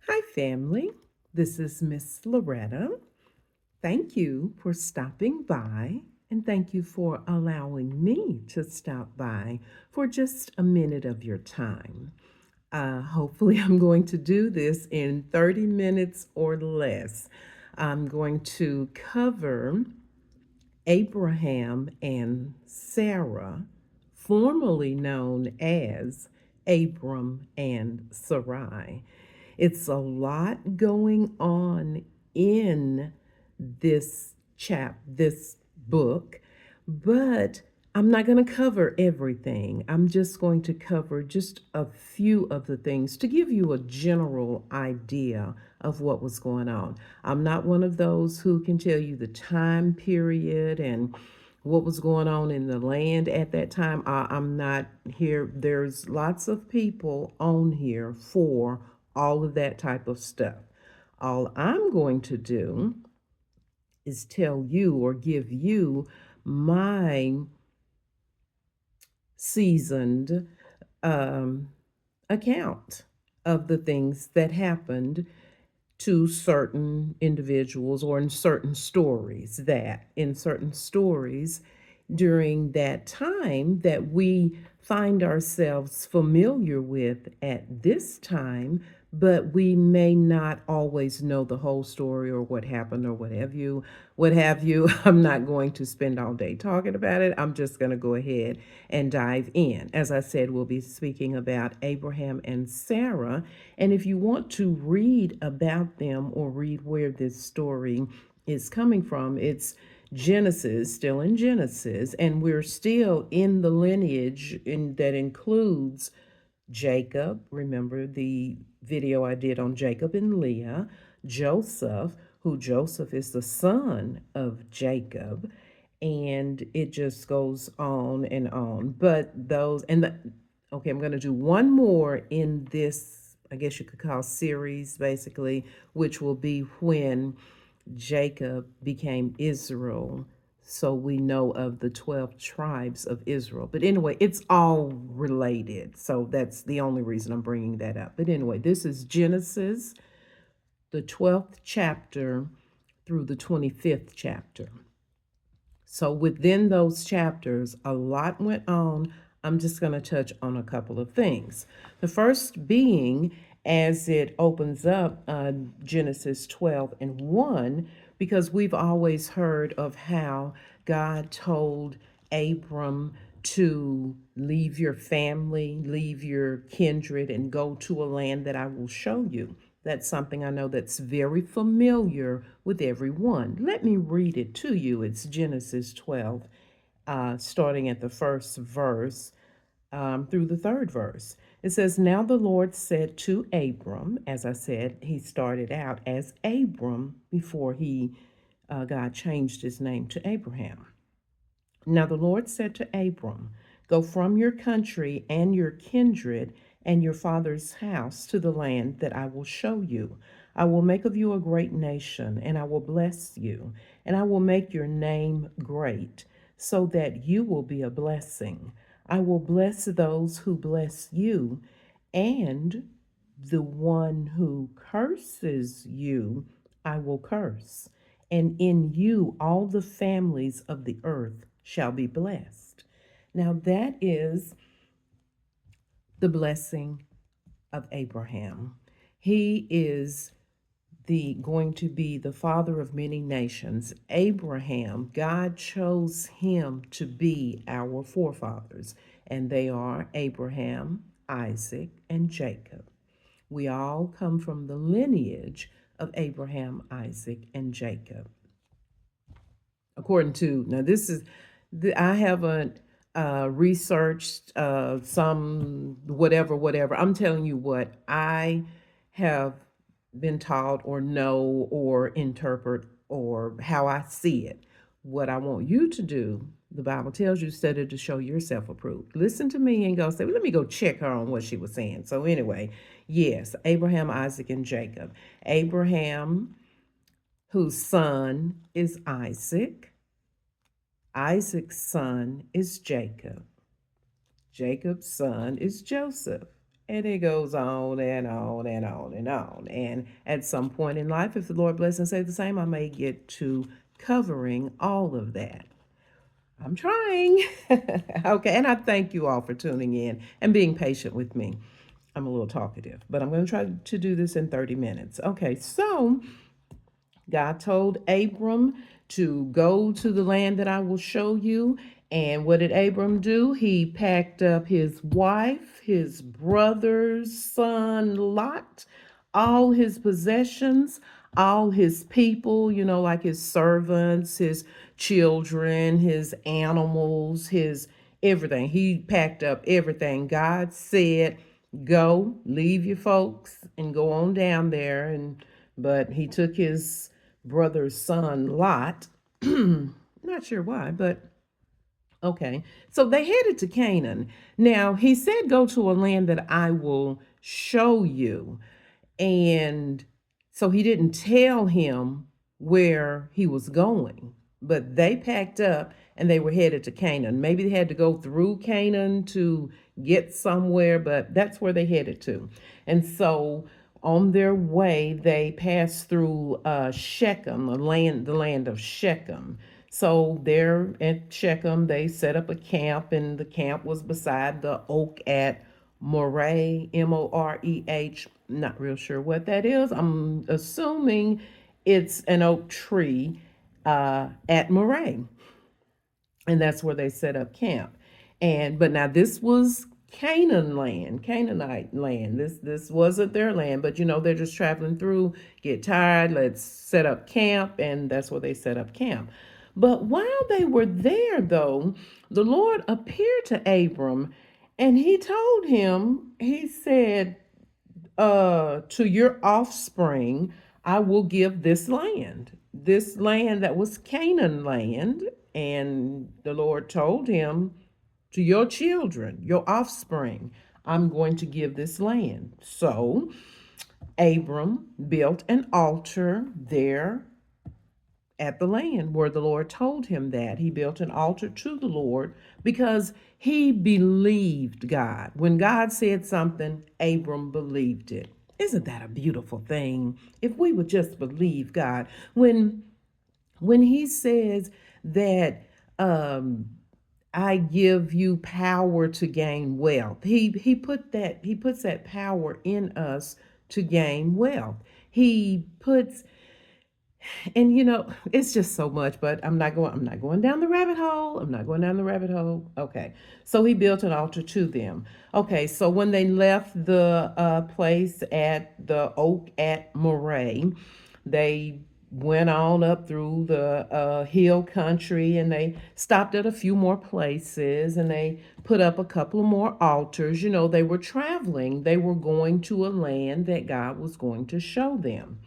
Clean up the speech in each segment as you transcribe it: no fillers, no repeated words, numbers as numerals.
Hi, family. This is Miss Loretta. Thank you for stopping by, and thank you for allowing me to stop by for just a minute of your time. Hopefully, I'm going to do this in 30 minutes or less. I'm going to cover Abraham and Sarah, formerly known as Abram and Sarai. It's a lot going on in this book, but I'm not going to cover everything. I'm just going to cover just a few of the things to give you a general idea of what was going on. I'm not one of those who can tell you the time period and what was going on in the land at that time. I'm not here. There's lots of people on here for all of that type of stuff. All I'm going to do is tell you or give you my seasoned um, account of the things that happened to certain individuals or in certain stories during that time that we find ourselves familiar with at this time, but we may not always know the whole story or what happened or what have you. I'm not going to spend all day talking about it. I'm just going to go ahead and dive in. As I said, we'll be speaking about Abraham and Sarah, and if you want to read about them or read where this story is coming from, it's Genesis, still in Genesis, and we're still in the lineage that includes Jacob. Remember the video I did on Jacob and Leah, Joseph, who Joseph is the son of Jacob, and it just goes on and on. But okay, I'm going to do one more in this, I guess you could call series, basically, which will be when Jacob became Israel. So we know of the 12 tribes of Israel. But anyway, it's all related. So that's the only reason I'm bringing that up. But anyway, this is Genesis, the 12th chapter through the 25th chapter. So within those chapters, a lot went on. I'm just going to touch on a couple of things. The first being, as it opens up Genesis 12 and 1, because we've always heard of how God told Abram to leave your family, leave your kindred, and go to a land that I will show you. That's something I know that's very familiar with everyone. Let me read it to you. It's Genesis 12, starting at the first verse through the third verse. It says, Now the Lord said to Abram, as I said, he started out as Abram before God changed his name to Abraham. Now the Lord said to Abram, Go from your country and your kindred and your father's house to the land that I will show you. I will make of you a great nation, and I will bless you, and I will make your name great, so that you will be a blessing. I will bless those who bless you, and the one who curses you, I will curse. And in you all the families of the earth shall be blessed. Now, that is the blessing of Abraham. He is the going to be the father of many nations. Abraham, God chose him to be our forefathers, and they are Abraham, Isaac, and Jacob. We all come from the lineage of Abraham, Isaac, and Jacob. According to, now this is, I haven't researched some whatever. I'm telling you what I have been taught or know or interpret or how I see it. What I want you to do, the Bible tells you, study to show yourself approved. Listen to me and go say, well, let me go check her on what she was saying. So, anyway, yes, Abraham, Isaac, and Jacob. Abraham, whose son is Isaac. Isaac's son is Jacob. Jacob's son is Joseph. And it goes on and on and on and on. And at some point in life, if the Lord bless and say the same, I may get to covering all of that. I'm trying. Okay. And I thank you all for tuning in and being patient with me. I'm a little talkative, but I'm going to try to do this in 30 minutes. Okay. So God told Abram to go to the land that I will show you. And what did Abram do? He packed up his wife, his brother's son Lot, all his possessions, all his people, like his servants, his children, his animals, his everything. He packed up everything. God said, go, leave your folks and go on down there. But he took his brother's son Lot. Not sure why, but okay. So they headed to Canaan. Now he said, go to a land that I will show you. And so he didn't tell him where he was going, but they packed up and they were headed to Canaan. Maybe they had to go through Canaan to get somewhere, but that's where they headed to. And so on their way, they passed through Shechem, the land of Shechem. So there at Shechem, they set up a camp, and the camp was beside the oak at Moreh, Moreh. Not real sure what that is. I'm assuming it's an oak tree at Moreh, and that's where they set up camp. But now this was Canaan land, Canaanite land. This wasn't their land, but they're just traveling through, get tired, let's set up camp, and that's where they set up camp. But while they were there, though, the Lord appeared to Abram, and he told him, he said, to your offspring, I will give this land that was Canaan land. And the Lord told him, to your children, your offspring, I'm going to give this land. So Abram built an altar there at the land where the Lord told him that. He built an altar to the Lord because he believed God. When God said something, Abram believed it. Isn't that a beautiful thing? If we would just believe God. When he says that I give you power to gain wealth, he puts that power in us to gain wealth. He puts and it's just so much, but I'm not going down the rabbit hole. I'm not going down the rabbit hole. Okay. So he built an altar to them. Okay, so when they left the place at the oak at Moreh, they went on up through the hill country, and they stopped at a few more places, and they put up a couple of more altars. They were traveling. They were going to a land that God was going to show them.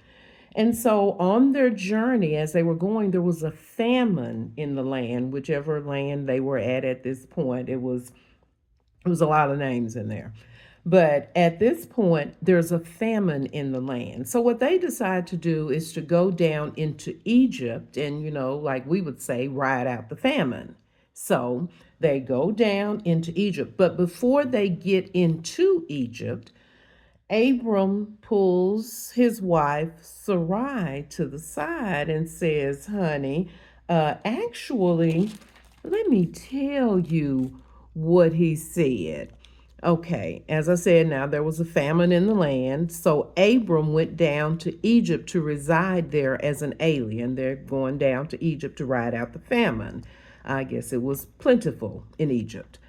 And so on their journey, as they were going, there was a famine in the land, whichever land they were at this point. It was a lot of names in there. But at this point, there's a famine in the land. So what they decide to do is to go down into Egypt and, like we would say, ride out the famine. So they go down into Egypt. But before they get into Egypt, Abram pulls his wife Sarai to the side and says, honey, actually, let me tell you what he said. Okay, as I said, now there was a famine in the land, so Abram went down to Egypt to reside there as an alien. They're going down to Egypt to ride out the famine. I guess it was plentiful in Egypt,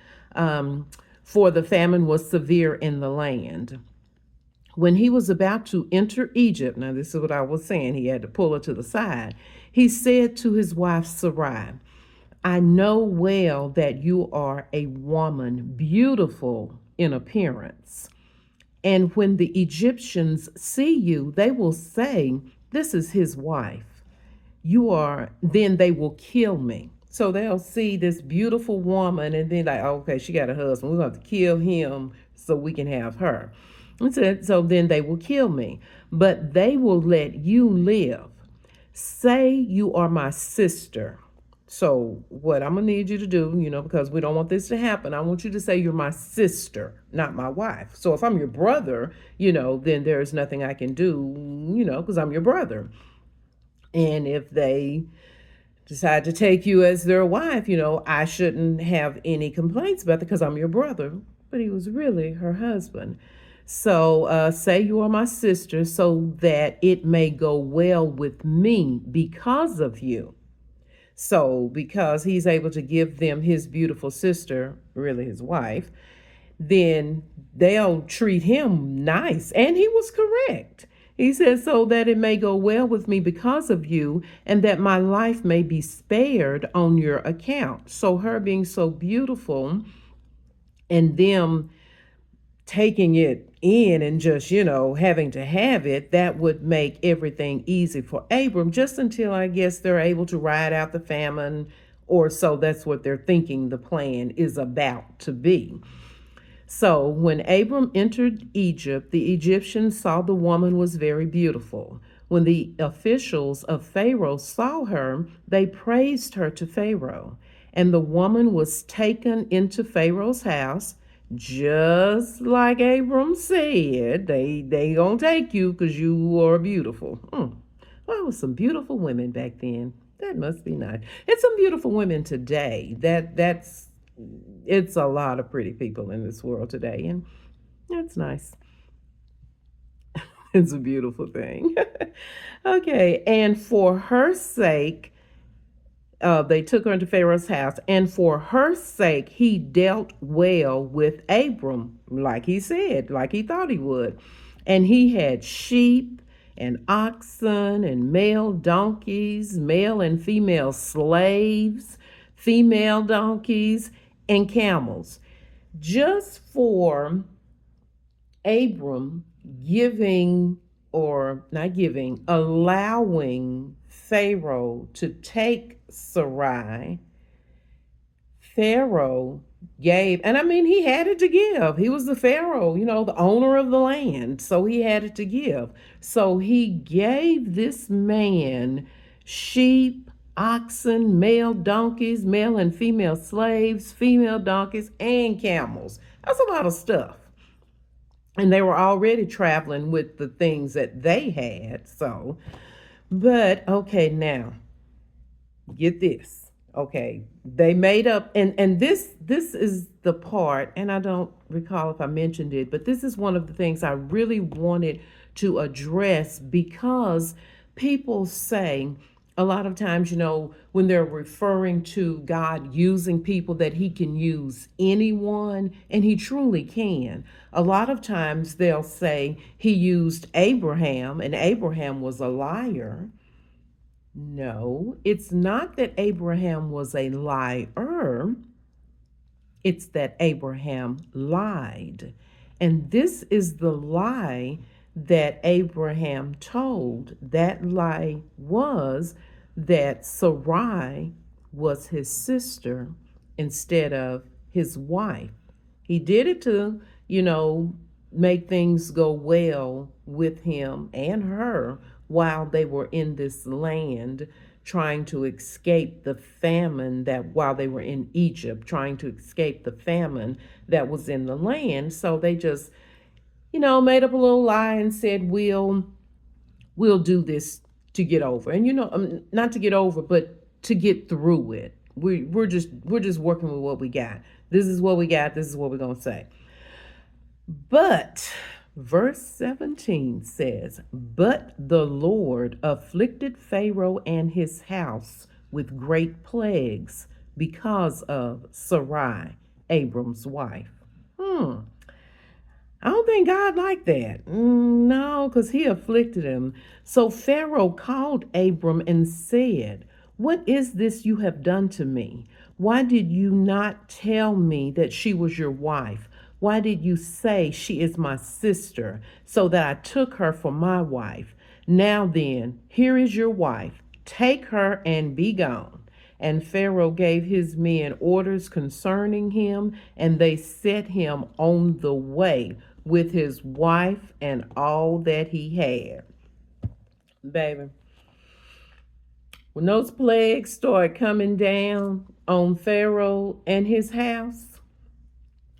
for the famine was severe in the land. When he was about to enter Egypt, now this is what I was saying, he had to pull her to the side. He said to his wife Sarai, I know well that you are a woman beautiful in appearance. And when the Egyptians see you, they will say, this is his wife. Then they will kill me. So they'll see this beautiful woman and then like, okay, she got a husband. We're going to have to kill him so we can have her. And so then they will kill me, but they will let you live. Say you are my sister. So what I'm gonna need you to do, because we don't want this to happen, I want you to say you're my sister, not my wife. So if I'm your brother, then there's nothing I can do, because I'm your brother. And if they decide to take you as their wife, I shouldn't have any complaints about it because I'm your brother. But he was really her husband. So say you are my sister so that it may go well with me because of you. So, because he's able to give them his beautiful sister, really his wife, then they'll treat him nice. And he was correct. He says, so that it may go well with me because of you, and that my life may be spared on your account. So, her being so beautiful and them taking it in and just, having to have it, that would make everything easy for Abram, just until I guess they're able to ride out the famine, or so that's what they're thinking the plan is about to be. So when Abram entered Egypt, the Egyptians saw the woman was very beautiful. When the officials of Pharaoh saw her, they praised her to Pharaoh. And the woman was taken into Pharaoh's house, just like Abram said. They gonna take you because you are beautiful. Well, it was some beautiful women back then. That must be nice. And some beautiful women today. It's a lot of pretty people in this world today, and that's nice. It's a beautiful thing. Okay, and for her sake, they took her into Pharaoh's house, and for her sake, he dealt well with Abram, like he said, like he thought he would. And he had sheep and oxen and male donkeys, male and female slaves, female donkeys, and camels. Just for Abram giving, or not giving, allowing Pharaoh to take Sarai, Pharaoh gave, and I mean, he had it to give. He was the Pharaoh, the owner of the land. So he had it to give. So he gave this man sheep, oxen, male donkeys, male and female slaves, female donkeys, and camels. That's a lot of stuff. And they were already traveling with the things that they had. So, but okay, now get this. Okay, they made up, and this is the part, and I don't recall if I mentioned it, but this is one of the things I really wanted to address, because people say a lot of times, when they're referring to God using people, that he can use anyone, and he truly can. A lot of times they'll say he used Abraham, and Abraham was a liar. No, it's not that Abraham was a liar. It's that Abraham lied. And this is the lie that Abraham told. That lie was that Sarai was his sister instead of his wife. He did it to, make things go well with him and her while they were in this land, trying to escape the famine, that while they were in Egypt, trying to escape the famine that was in the land. So they just, made up a little lie and said, we'll do this to get over. And not to get over, but to get through it. We're just working with what we got. This is what we got. This is what we're going to say. But verse 17 says, but the Lord afflicted Pharaoh and his house with great plagues because of Sarai, Abram's wife. I don't think God liked that. No, because he afflicted him. So Pharaoh called Abram and said, what is this you have done to me? Why did you not tell me that she was your wife? Why did you say she is my sister, so that I took her for my wife? Now then, here is your wife. Take her and be gone. And Pharaoh gave his men orders concerning him, and they set him on the way with his wife and all that he had. Baby, when those plagues start coming down on Pharaoh and his house,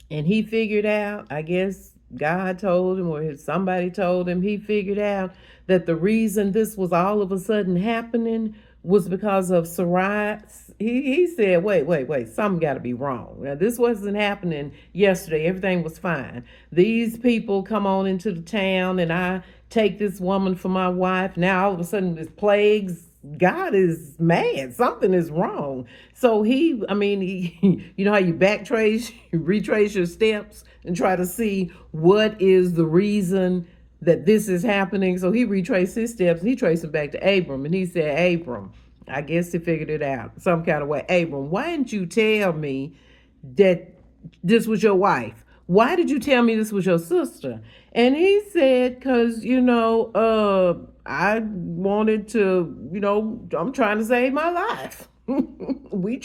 and he figured out, I guess God told him or somebody told him, he figured out that the reason this was all of a sudden happening was because of Sarai. He said, wait, something got to be wrong. Now, this wasn't happening yesterday. Everything was fine. These people come on into the town and I take this woman for my wife. Now, all of a sudden, this plagues. God is mad. Something is wrong. So you know how you backtrace, you retrace your steps and try to see what is the reason that this is happening. So he retraced his steps and he traced them back to Abram. And he said, Abram, I guess he figured it out some kind of way. Abram, why didn't you tell me that this was your wife? Why did you tell me this was your sister? And he said, because, I wanted to, I'm trying to save my life. We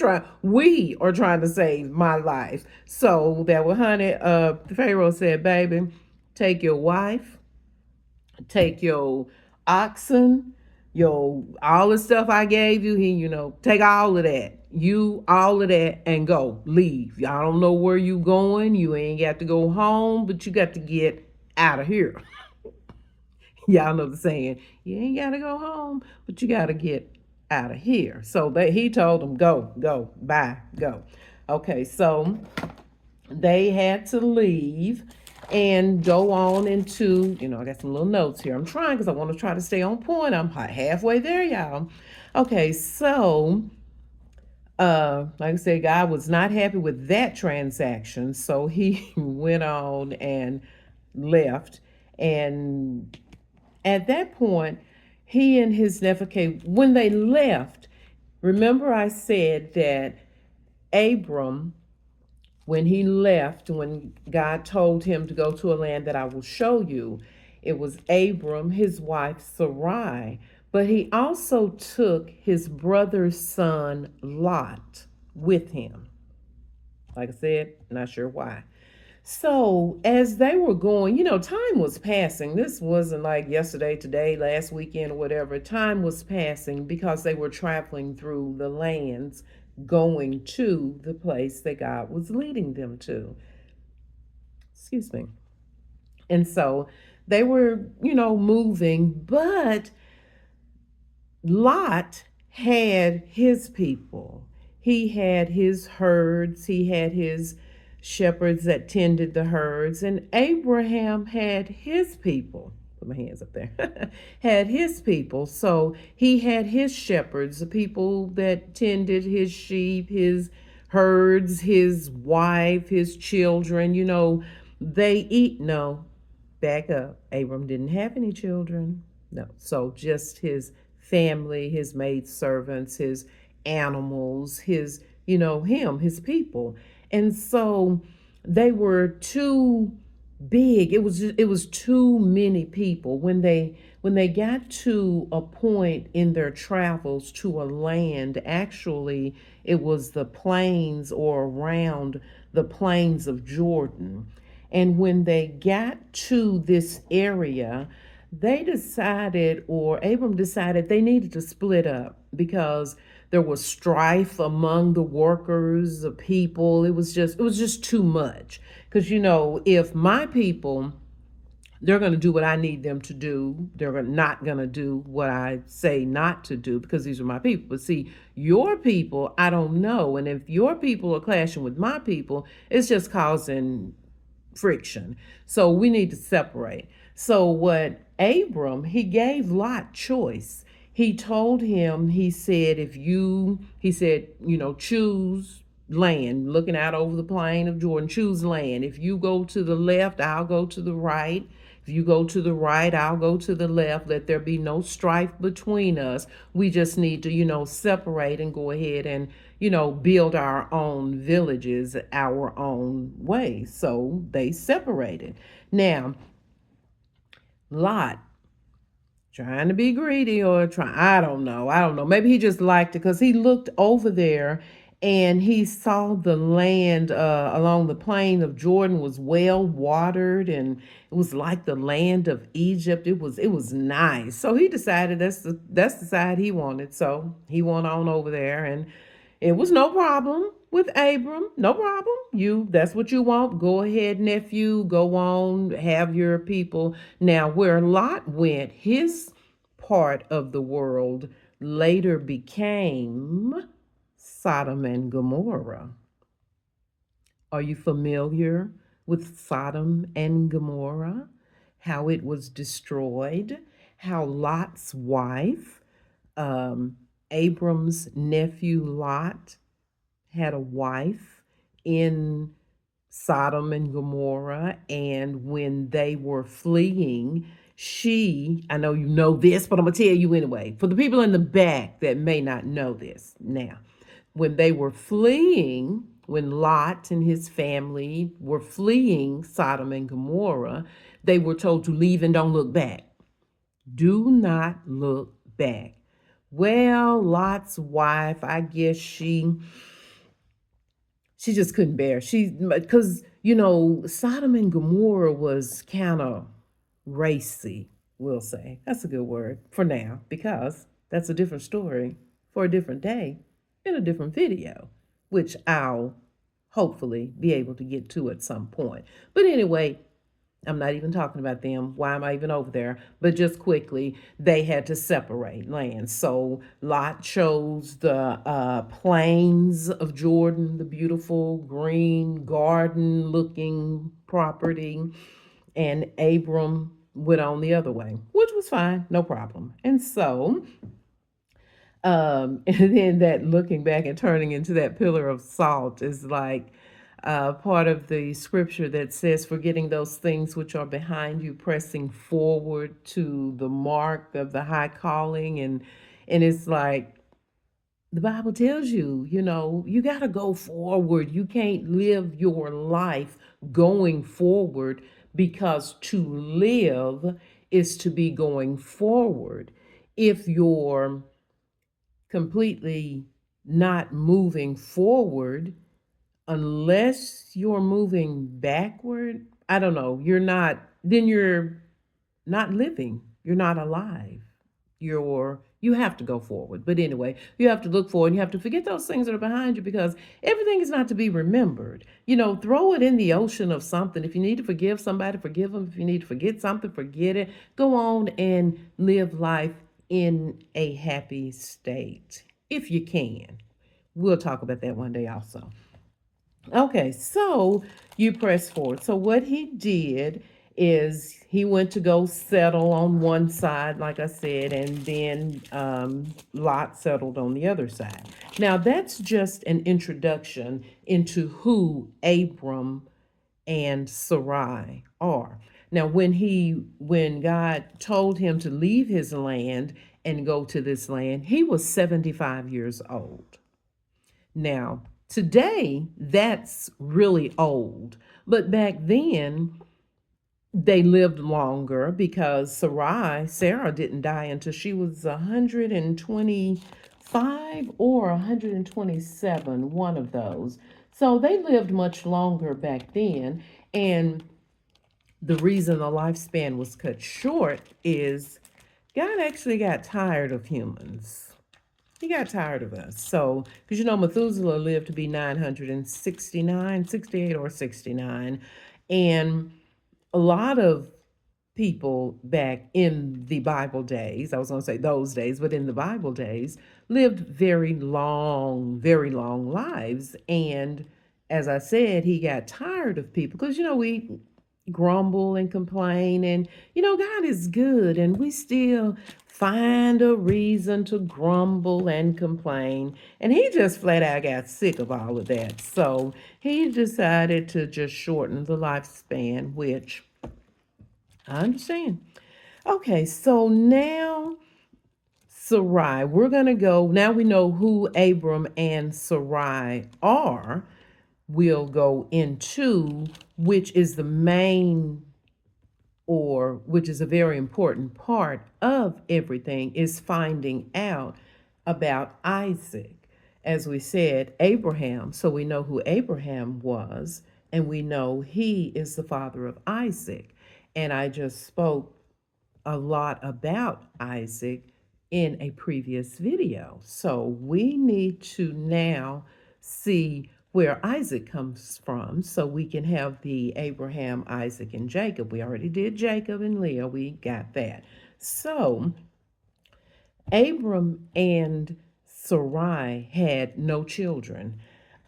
are trying to save my life. So that was, honey, Pharaoh said, baby, take your wife, take your oxen, your all the stuff I gave you. Take all of that. All of that and go. Leave. I don't know where you going. You ain't got to go home, but you got to get out of here. Y'all know the saying. You ain't got to go home, but you got to get out of here. So he told them, go, bye, go. Okay, so they had to leave and go on into, I got some little notes here. I'm trying because I want to try to stay on point. I'm halfway there, y'all. Okay, so like I said, God was not happy with that transaction. So he went on and left. And at that point, he and his nephew, when they left, remember I said that Abram, when he left, when God told him to go to a land that I will show you, it was Abram, his wife Sarai, but he also took his brother's son Lot with him. Like I said, not sure why. So as they were going, time was passing. This wasn't like yesterday, today, last weekend, or whatever. Time was passing because they were traveling through the lands going to the place that God was leading them to. Excuse me. And so they were, moving, but Lot had his people. He had his herds, he had his shepherds that tended the herds, and Abraham had his people. Put my hands up there. Had his people. So he had his shepherds, the people that tended his sheep, his herds, his wife, his children. They eat. No, back up. Abram didn't have any children. No. So just his family, his maid servants, his animals, his, his people. And so they were too big. It was too many people. When they got to a point in their travels to a land, actually it was the plains or around the plains of Jordan. And when they got to this area, they decided, or Abram decided, they needed to split up because there was strife among the workers, the people. It was just too much. Because if my people, they're going to do what I need them to do. They're not going to do what I say not to do because these are my people. But see, your people, I don't know. And if your people are clashing with my people, it's just causing friction. So we need to separate. So what Abram, he gave Lot choice. He told him, he said, choose land, looking out over the plain of Jordan, choose land. If you go to the left, I'll go to the right. If you go to the right, I'll go to the left. Let there be no strife between us. We just need to, separate and go ahead and, build our own villages our own way. So they separated. Now, Lot, trying to be greedy or I don't know. Maybe he just liked it because he looked over there and he saw the land along the plain of Jordan was well watered, and it was like the land of Egypt. It was nice. So he decided that's the side he wanted. So he went on over there, and it was no problem with Abram. No problem. That's what you want. Go ahead, nephew. Go on. Have your people. Now, where Lot went, his part of the world later became Sodom and Gomorrah. Are you familiar with Sodom and Gomorrah? How it was destroyed? How Lot's wife, um, Abram's nephew Lot, had a wife in Sodom and Gomorrah, and when they were fleeing, I know you know this, but I'm going to tell you anyway, for the people in the back that may not know this now, when they were fleeing, when Lot and his family were fleeing Sodom and Gomorrah, they were told to leave and don't look back. Do not look back. Well, Lot's wife, I guess she just couldn't bear. Because Sodom and Gomorrah was kind of racy, we'll say. That's a good word for now, because that's a different story for a different day in a different video, which I'll hopefully be able to get to at some point. But anyway, I'm not even talking about them. Why am I even over there? But just quickly, they had to separate land. So Lot chose the plains of Jordan, the beautiful green garden looking property, and Abram went on the other way, which was fine, no problem. And so and then that looking back and turning into that pillar of salt is like part of the scripture that says, forgetting those things which are behind you, pressing forward to the mark of the high calling. And it's like the Bible tells you, you got to go forward. You can't live your life going forward, because to live is to be going forward. If you're completely not moving forward, unless you're moving backward, I don't know, then you're not living. You're not alive. You have to go forward. But anyway, you have to look forward. You have to forget those things that are behind you, because everything is not to be remembered. Throw it in the ocean of something. If you need to forgive somebody, forgive them. If you need to forget something, forget it. Go on and live life in a happy state, if you can. We'll talk about that one day also. Okay, so you press forward. So what he did is he went to go settle on one side, like I said, and then Lot settled on the other side. Now that's just an introduction into who Abram and Sarai are. Now, when God told him to leave his land and go to this land, he was 75 years old. Now, today, that's really old. But back then, they lived longer, because Sarah didn't die until she was 125 or 127, one of those. So they lived much longer back then. And the reason the lifespan was cut short is God actually got tired of humans. He got tired of us. So, because Methuselah lived to be 969, 68 or 69. And a lot of people back in the Bible days, I was going to say those days, but in the Bible days, lived very long lives. And as I said, he got tired of people, because, we grumble and complain, and, God is good, and we still find a reason to grumble and complain. And he just flat out got sick of all of that. So he decided to just shorten the lifespan, which I understand. Okay, so now Sarai, we're going to go. Now we know who Abram and Sarai are. We'll go into which is the main, or which is a very important part of everything, is finding out about Isaac. as we said, Abraham. So we know who Abraham was, and we know he is the father of Isaac. And I just spoke a lot about Isaac in a previous video. So we need to now see where Isaac comes from so we can have the Abraham, Isaac, and Jacob. We already did Jacob and Leah. We got that. So Abram and Sarai had no children.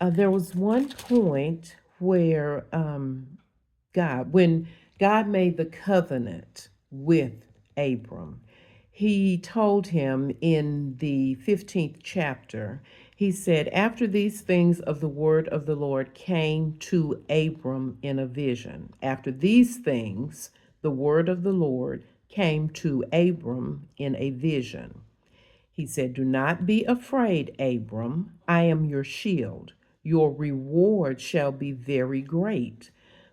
There was one point where when God made the covenant with Abram, he told him in the 15th chapter, he said, after these things of the word of the Lord came to Abram in a vision. After these things, the word of the Lord came to Abram in a vision. He said, do not be afraid, Abram. I am your shield. Your reward shall be very great.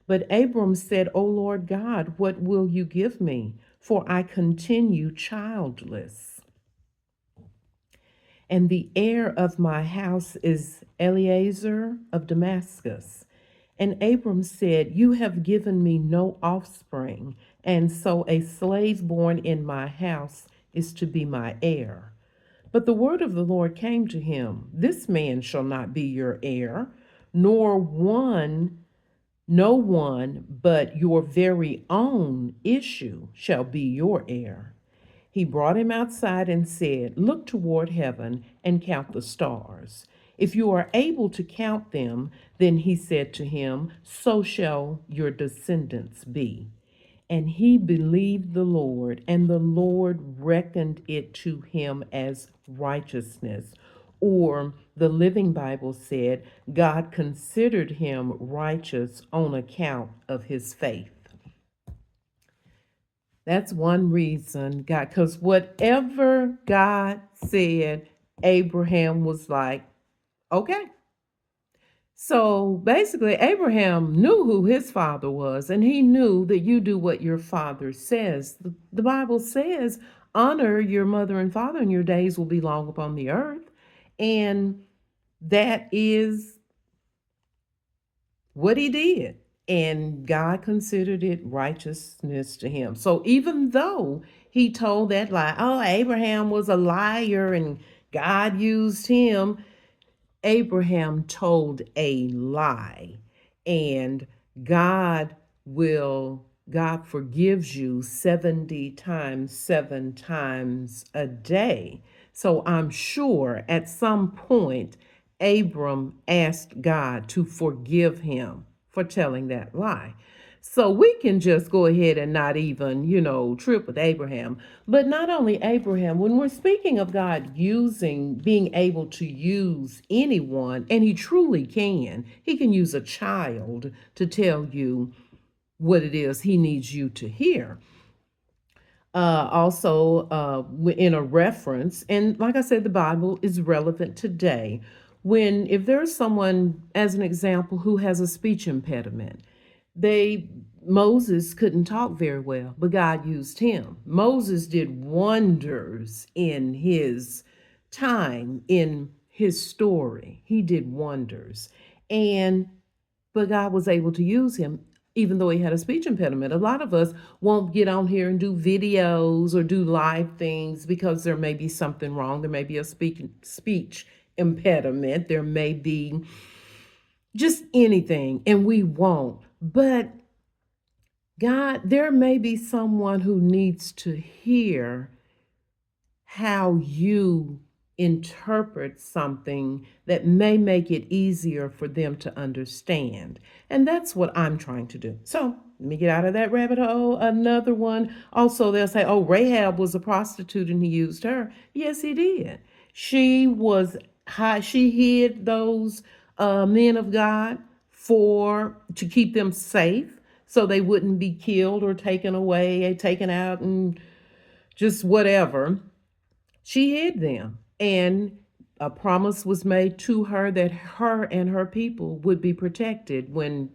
But Abram said, O Lord God, what will you give me? For I continue childless. And the heir of my house is Eliezer of Damascus. And Abram said, you have given me no offspring, and so a slave born in my house is to be my heir. But the word of the Lord came to him, this man shall not be your heir, no one but your very own issue shall be your heir. He brought him outside and said, look toward heaven and count the stars. If you are able to count them, then he said to him, so shall your descendants be. And he believed the Lord, and the Lord reckoned it to him as righteousness. Or the Living Bible said, God considered him righteous on account of his faith. That's one reason God, because whatever God said, Abraham was like, okay. So basically, Abraham knew who his father was, and he knew that you do what your father says. The Bible says, honor your mother and father, and your days will be long upon the earth. And that is what he did. And God considered it righteousness to him. So even though he told that lie, oh, Abraham was a liar and God used him, Abraham told a lie, and God forgives you 70 times, 7 times a day. So I'm sure at some point, Abram asked God to forgive him for telling that lie. So we can just go ahead and not even, trip with Abraham. But not only Abraham, when we're speaking of God being able to use anyone, and he truly can, he can use a child to tell you what it is he needs you to hear. In a reference, and like I said, the Bible is relevant today. If there's someone, as an example, who has a speech impediment, Moses couldn't talk very well, but God used him. Moses did wonders in his time, in his story. He did wonders. But God was able to use him even though he had a speech impediment. A lot of us won't get on here and do videos or do live things because there may be something wrong. There may be a speech impediment. There may be just anything, and we won't. But God, there may be someone who needs to hear how you interpret something that may make it easier for them to understand. And that's what I'm trying to do. So let me get out of that rabbit hole. Another one. Also, they'll say, oh, Rahab was a prostitute and he used her. Yes, he did. She hid those men of God to keep them safe so they wouldn't be killed or taken away, taken out, and just whatever. She hid them, and a promise was made to her that her and her people would be protected when,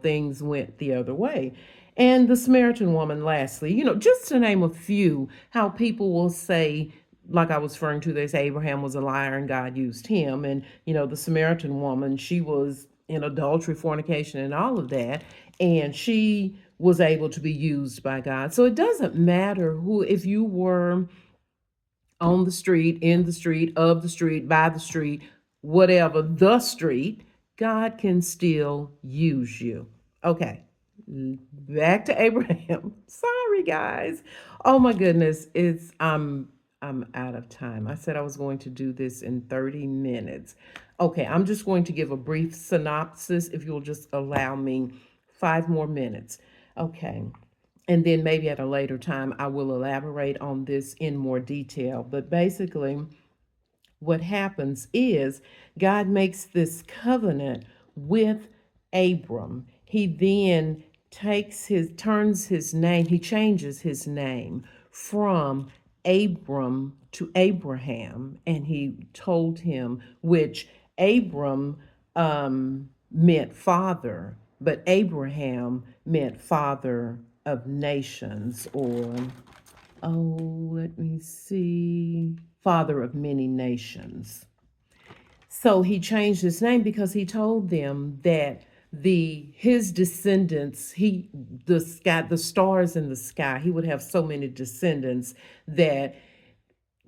things went the other way. And the Samaritan woman, lastly, just to name a few, how people will say like I was referring to, they say Abraham was a liar and God used him. And, the Samaritan woman, she was in adultery, fornication, and all of that. And she was able to be used by God. So it doesn't matter who, if you were on the street, in the street, of the street, by the street, whatever, the street, God can still use you. Okay, back to Abraham. Sorry, guys. Oh my goodness, I'm out of time. I said I was going to do this in 30 minutes. Okay, I'm just going to give a brief synopsis if you'll just allow me 5 more minutes. Okay. And then maybe at a later time, I will elaborate on this in more detail. But basically, what happens is God makes this covenant with Abram. He then turns his name, he changes his name from Abram to Abraham. And he told him, which Abram meant father, but Abraham meant father of nations, or let me see, father of many nations. So he changed his name because he told them that his descendants, the stars in the sky, he would have so many descendants that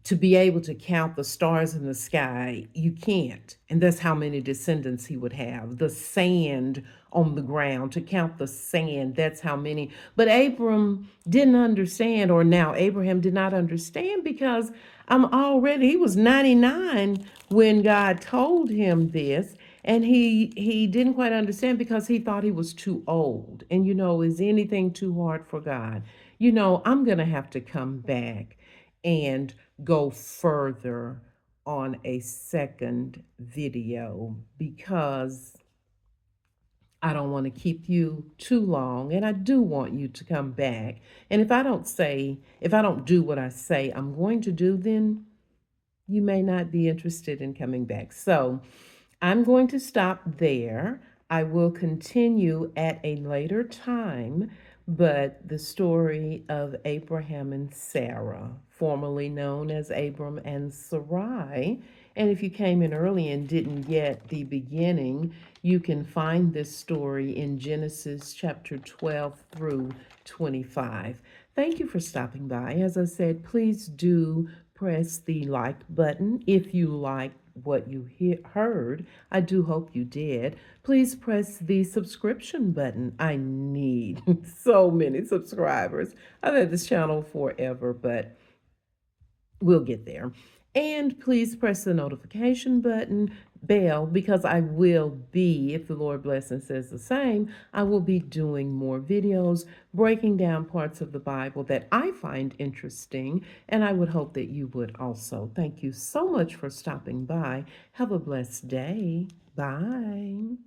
to be able to count the stars in the sky, you can't. And that's how many descendants he would have. The sand on the ground, to count the sand, that's how many. But Abram didn't understand, or now Abraham did not understand, because he was 99 when God told him this. And he didn't quite understand because he thought he was too old. And is anything too hard for God? I'm going to have to come back and go further on a second video, because I don't want to keep you too long, and I do want you to come back. And if I don't do what I say I'm going to do, then you may not be interested in coming back. So I'm going to stop there. I will continue at a later time, but the story of Abraham and Sarah, formerly known as Abram and Sarai. And if you came in early and didn't get the beginning, you can find this story in Genesis chapter 12 through 25. Thank you for stopping by. As I said, please do press the like button if you like what you heard. I do hope you did. Please press the subscription button. I need so many subscribers. I've had this channel forever, but we'll get there. And please press the notification bell, because I will be, if the Lord bless and says the same, I will be doing more videos breaking down parts of the Bible that I find interesting, and I would hope that you would also. Thank you so much for stopping by. Have a blessed day. Bye.